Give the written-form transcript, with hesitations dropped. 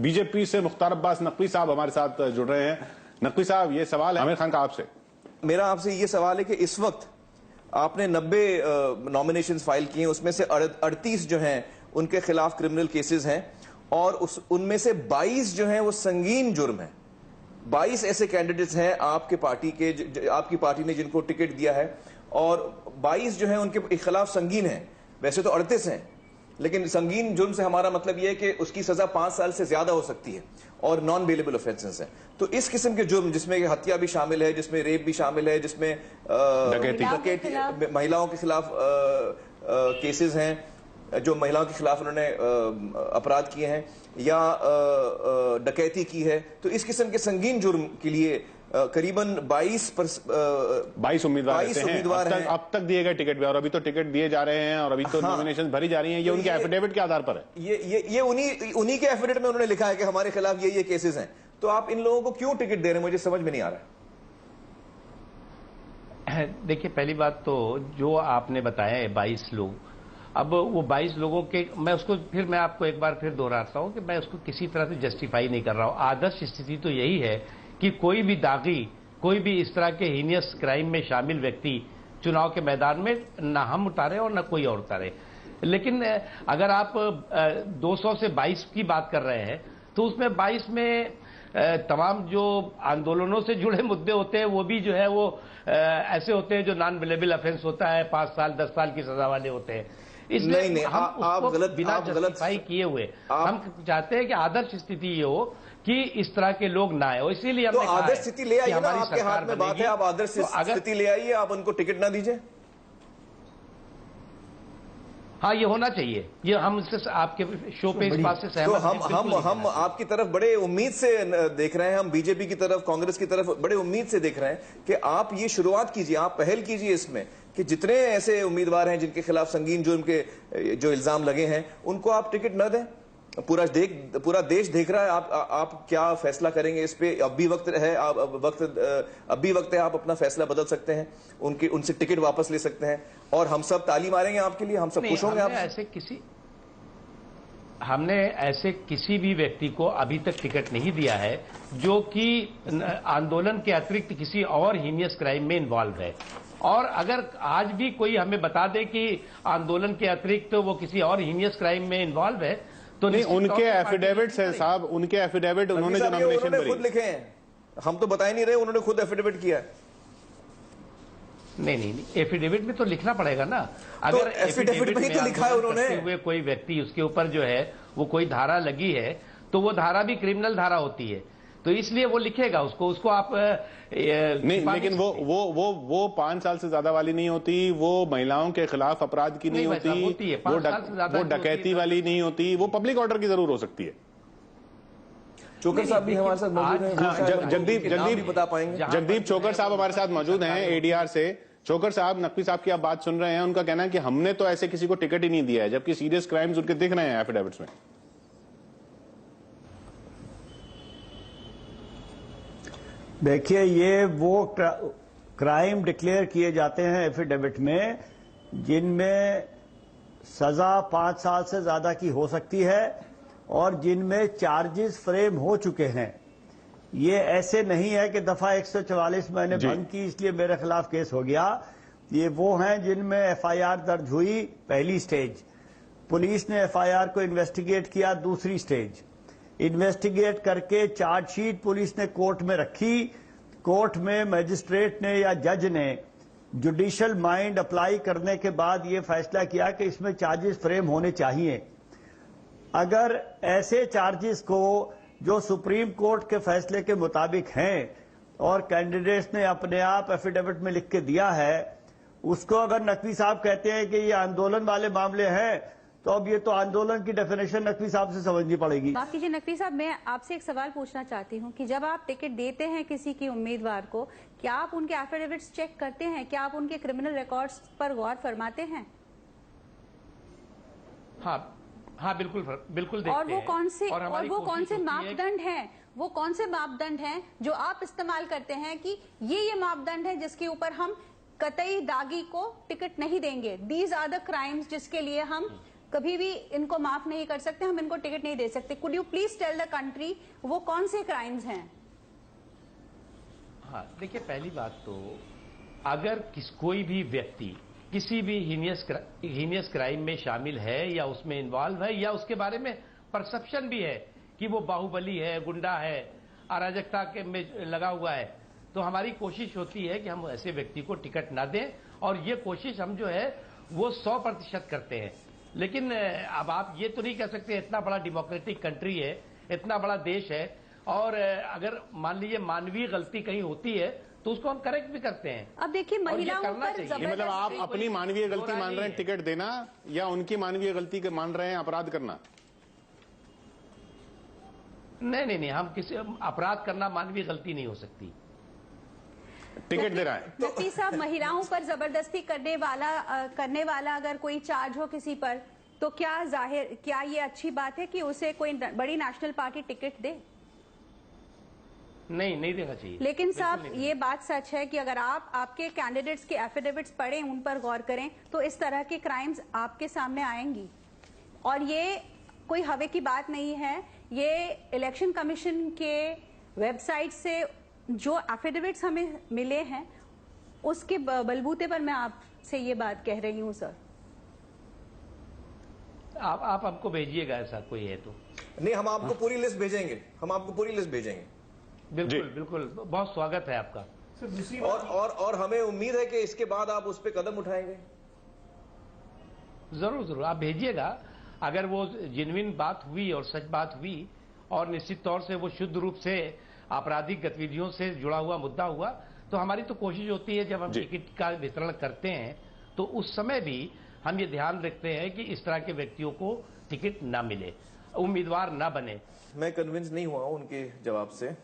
BJP से मुख्तार अब्बास नकवी साहब हमारे साथ जुड़ रहे हैं। नकवी साहब, ये सवाल है आमिर खान का आपसे। मेरा आपसे ये सवाल है कि इस वक्त आपने 90 नॉमिनेशंस फाइल किए हैं, उसमें से 38 जो हैं उनके खिलाफ क्रिमिनल केसेस हैं और उनमें से 22 जो हैं वो संगीन जुर्म है। 22 ऐसे कैंडिडेट्स हैं आपकी पार्टी ने जिनको टिकट दिया है और 22 जो हैं उनके खिलाफ संगीन है। वैसे तो 38 हैं, लेकिन संगीन जुर्म से हमारा मतलब यह है कि उसकी सजा 5 साल से ज्यादा हो सकती है और नॉन बेलेबल ऑफेंसेस हैं। तो इस किस्म के जुर्म, जिसमें हत्या भी शामिल है, जिसमें रेप भी शामिल है, जिसमें महिलाओं के खिलाफ केसेस हैं, जो महिलाओं के खिलाफ उन्होंने अपराध किए हैं या डकैती की है, तो इस किस्म के संगीन जुर्म के लिए करीबन 22 उम्मीदवार हैं। अब तक दिए गए टिकट भी, और अभी तो टिकट दिए जा रहे हैं और अभी तो नॉमिनेशन भरी जा रही हैं। ये उनके एफिडेविट के आधार पर है। ये उन्हीं के एफिडेविट में उन्होंने लिखा है कि हमारे खिलाफ ये केसेस हैं। तो आप इन लोगों को क्यों टिकट दे रहे हैं, मुझे समझ में नहीं आ रहा है। देखिए, पहली बात तो जो आपने बताया है 22 लोग, अब वो 22 लोगों के मैं आपको एक बार फिर दोहराता हूं कि मैं उसको किसी तरह से जस्टिफाई नहीं कर रहा हूं। आदर्श स्थिति तो यही है कि कोई भी दागी, कोई भी इस तरह के हीनियस क्राइम में शामिल व्यक्ति चुनाव के मैदान में न हम उतारे और न कोई और उतारे। लेकिन अगर आप 200 से 22 की बात कर रहे हैं तो उसमें 22 में तमाम जो आंदोलनों से जुड़े मुद्दे होते हैं वो भी जो है वो ऐसे होते हैं जो नॉन बेलेबल ऑफेंस होता है, 5 साल 10 साल की सजा वाले होते हैं। इसलिए नहीं, आप बिना जस्टिफाई किए हुए हम चाहते हैं कि आदर्श स्थिति ये हो कि इस तरह के लोग ना आए। इसीलिए हमने तो आदर्श स्थिति ले आइए ना, आपके हाथ में बात है, आप आदर्श स्थिति ले आइए, आप उनको टिकट ना दीजिए। हाँ, ये होना चाहिए। ये हम इससे आपके शो पे इस बात से सहमत हैं। तो हम आपकी तरफ बड़े उम्मीद से देख रहे हैं, हम बीजेपी की तरफ, कांग्रेस की तरफ बड़े उम्मीद से देख रहे हैं कि आप ये शुरुआत कीजिए, आप पहल कीजिए इसमें कि जितने ऐसे उम्मीदवार हैं जिनके खिलाफ संगीन जुर्म के जो इल्जाम लगे हैं उनको आप टिकट न दें। पूरा देश देख रहा है आप क्या फैसला करेंगे इस पे। अब भी वक्त है, आप अपना फैसला बदल सकते हैं, उनसे टिकट वापस ले सकते हैं और हम सब ताली मारेंगे आपके लिए, हम सब खुश होंगे। हमने ऐसे किसी भी व्यक्ति को अभी तक टिकट नहीं दिया है जो कि आंदोलन के अतिरिक्त किसी और हीनियस क्राइम में इन्वॉल्व है। और अगर आज भी कोई हमें बता दे कि आंदोलन के अतिरिक्त वो किसी और हीनियस क्राइम में इन्वॉल्व है तो नहीं, उनके एफिडेविट है साहब, उनके एफिडेविट उन्होंने जो नॉमिनेशन खुद लिखे हैं, हम तो बता ही नहीं रहे, उन्होंने खुद एफिडेविट किया है। नहीं, एफिडेविट में तो लिखना पड़ेगा ना। अगर तो एफिडेविट में तो लिखा है उन्होंने, हुए कोई व्यक्ति उसके ऊपर जो है वो कोई धारा लगी है तो वो धारा भी क्रिमिनल धारा होती है, तो इसलिए वो लिखेगा उसको आप नहीं, लेकिन वो 5 साल से ज्यादा वाली नहीं होती, वो महिलाओं के खिलाफ अपराध की नहीं होती, वो डकैती वाली नहीं होती, वो पब्लिक ऑर्डर की जरूर हो सकती है। चोकर साहब भी हमारे साथ मौजूद हैं, जगदीप बता पाएंगे। जगदीप चोकर साहब हमारे साथ मौजूद हैं एडीआर से। चोकर साहब, नकवी साहब की आप बात सुन रहे हैं, उनका कहना है कि हमने तो ऐसे किसी को टिकट ही नहीं दिया है, जबकि सीरियस क्राइम्स उनके दिख रहे हैं एफिडेविट्स में। देखिए, ये वो क्राइम डिक्लेयर किए जाते हैं एफिडेविट में जिनमें सजा 5 साल से ज्यादा की हो सकती है और जिनमें चार्जेस फ्रेम हो चुके हैं। ये ऐसे नहीं है कि दफा 144 मैंने भंग की इसलिए मेरे खिलाफ केस हो गया। ये वो हैं जिनमें एफआईआर दर्ज हुई पहली स्टेज, पुलिस ने एफआईआर को इन्वेस्टिगेट किया दूसरी स्टेज, इन्वेस्टिगेट करके चार्जशीट पुलिस ने कोर्ट में रखी, कोर्ट में मजिस्ट्रेट ने या जज ने जुडिशियल माइंड अप्लाई करने के बाद ये फैसला किया कि इसमें चार्जेस फ्रेम होने चाहिए। अगर ऐसे चार्जेस को जो सुप्रीम कोर्ट के फैसले के मुताबिक हैं और कैंडिडेट्स ने अपने आप एफिडेविट में लिख के दिया है, उसको अगर नकवी साहब कहते हैं कि ये आंदोलन वाले मामले हैं तो अब ये तो आंदोलन की डेफिनेशन नकवी साहब से समझनी पड़ेगी। माफ कीजिए नकवी साहब, मैं आपसे एक सवाल पूछना चाहती हूँ कि जब आप टिकट देते हैं किसी की उम्मीदवार को, क्या आप उनके एफिडेविट्स चेक करते हैं? क्या आप उनके क्रिमिनल रिकॉर्ड्स पर गौर फरमाते हैं? हाँ, बिल्कुल देखते हैं। और वो कौन से मापदंड हैं? वो कौन से मापदंड हैं जो आप इस्तेमाल करते हैं कि ये मापदंड है जिसके ऊपर हम कतई दागी को टिकट नहीं देंगे? दीज आर द क्राइम्स जिसके लिए हम कभी भी इनको माफ नहीं कर सकते, हम इनको टिकट नहीं दे सकते। Could you please tell the country वो कौन से क्राइम्स हैं? हाँ, देखिए, पहली बात तो अगर कोई भी व्यक्ति किसी भी हीनियस क्राइम में शामिल है या उसमें इन्वॉल्व है या उसके बारे में परसेप्शन भी है कि वो बाहुबली है, गुंडा है, अराजकता के में लगा हुआ है, तो हमारी कोशिश होती है कि हम ऐसे व्यक्ति को टिकट ना दें, और ये कोशिश हम जो है वो 100% करते हैं। लेकिन अब आप ये तो नहीं कह सकते, इतना बड़ा डेमोक्रेटिक कंट्री है, इतना बड़ा देश है, और अगर मान लीजिए मानवीय गलती कहीं होती है तो उसको हम करेक्ट भी करते हैं। अब देखिए, महिलाओं पर मतलब आप अपनी मानवीय गलती मान रहे हैं टिकट देना, या उनकी मानवीय गलती के मान रहे हैं अपराध करना? नहीं, हम किसी अपराध करना मानवीय गलती नहीं हो सकती। टिकट दे रहा है नकवी साहब, महिलाओं पर जबरदस्ती करने वाला अगर कोई चार्ज हो किसी पर, तो क्या ये अच्छी बात है कि उसे कोई बड़ी नेशनल पार्टी टिकट दे? नहीं देना चाहिए। लेकिन साहब, ये बात सच है कि अगर आप आपके कैंडिडेट्स के एफिडेविट्स पढ़ें, उन पर गौर करें, तो इस तरह के क्राइम्स आपके सामने आएंगी। और ये कोई हवे की बात नहीं है, ये इलेक्शन कमीशन के वेबसाइट से जो एफिडेविट्स हमें मिले हैं उसके बलबूते पर मैं आपसे ये बात कह रही हूं सर। आप हमको भेजिएगा, ऐसा कोई है तो। नहीं, हम आपको पूरी लिस्ट भेजेंगे, बिल्कुल, बहुत स्वागत है आपका। और हमें उम्मीद है कि इसके बाद आप उस पर कदम उठाएंगे। जरूर आप भेजिएगा। अगर वो जेन्युइन बात हुई और सच बात हुई और निश्चित तौर से वो शुद्ध रूप से आपराधिक गतिविधियों से जुड़ा हुआ मुद्दा हुआ, तो हमारी तो कोशिश होती है जब हम टिकट का वितरण करते हैं तो उस समय भी हम ये ध्यान रखते हैं कि इस तरह के व्यक्तियों को टिकट ना मिले, उम्मीदवार ना बने। मैं कन्विंस नहीं हुआ हूं उनके जवाब से।